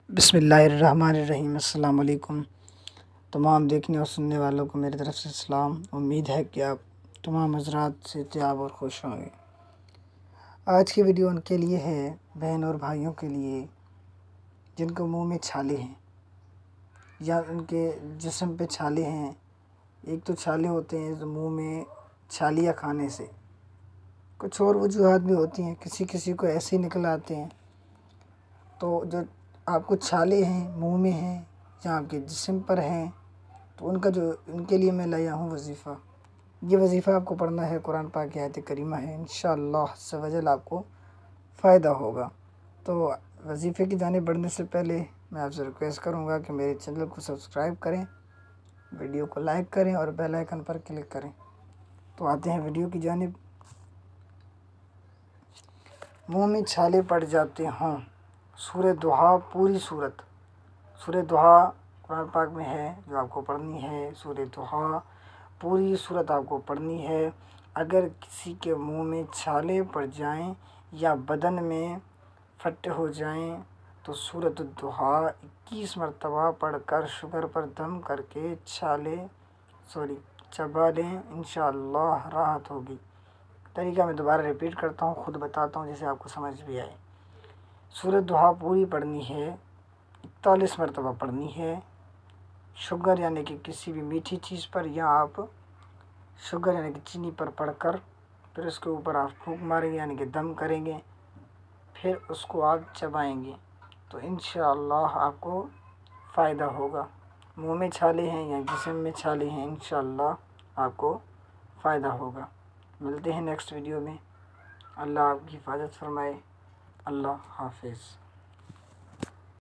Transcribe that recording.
बिस्मिल्लाहिर्रहमानिर्रहीम। अस्सलाम वालेकुम। तमाम देखने और सुनने वालों को मेरी तरफ़ से सलाम। उम्मीद है कि आप तमाम हज़रात सेहतियाब और खुश होंगे। आज की वीडियो उनके लिए है, बहन और भाइयों के लिए जिनको मुंह में छाले हैं या उनके जिस्म पे छाले हैं। एक तो छाले होते हैं जो मुंह में छालियाँ खाने से, कुछ और वजूहात भी होती हैं, किसी किसी को ऐसे ही निकल आते हैं। तो जो आपको छाले हैं, मुंह में हैं या आपके जिस्म पर हैं, तो उनके लिए मैं लाया हूँ वजीफ़ा। ये वजीफ़ा आपको पढ़ना है, कुरान पाक की आयत करीमा है, इंशाअल्लाह अज़्ज़ व जल आपको फ़ायदा होगा। तो वजीफ़े की जानिब बढ़ने से पहले मैं आपसे रिक्वेस्ट करूँगा कि मेरे चैनल को सब्सक्राइब करें, वीडियो को लाइक करें और बेल आइकन पर क्लिक करें। तो आते हैं वीडियो की जानिब। मुँह में छाले पड़ जाते हों, सूरह दुहा पूरी सूरह दुहा कुरान पाक में है जो आपको पढ़नी है। सूरह दुहा पूरी सूरत आपको पढ़नी है। अगर किसी के मुंह में छाले पड़ जाएं या बदन में फट्टे हो जाएं तो सूरत दुहा 21 मरतबा पढ़कर शुगर पर दम करके चबा लें, इंशाअल्लाह राहत होगी। तरीका मैं दोबारा रिपीट करता हूँ, ख़ुद बताता हूँ जिससे आपको समझ भी आए। सूरह दुहा पूरी पढ़नी है, 41 मरतबा पढ़नी है। शुगर यानी कि किसी भी मीठी चीज़ पर, या आप शुगर यानी कि चीनी पर पढ़कर फिर उसके ऊपर आप फूंक मारेंगे यानी कि दम करेंगे, फिर उसको आप चबाएंगे तो इंशाअल्लाह आपको फ़ायदा होगा। मुंह में छाले हैं या जिस्म में छाले हैं, इंशाअल्लाह आपको फ़ायदा होगा। मिलते हैं नेक्स्ट वीडियो में। अल्लाह आपकी हिफाजत फरमाए। अल्लाह हाफ़िज़।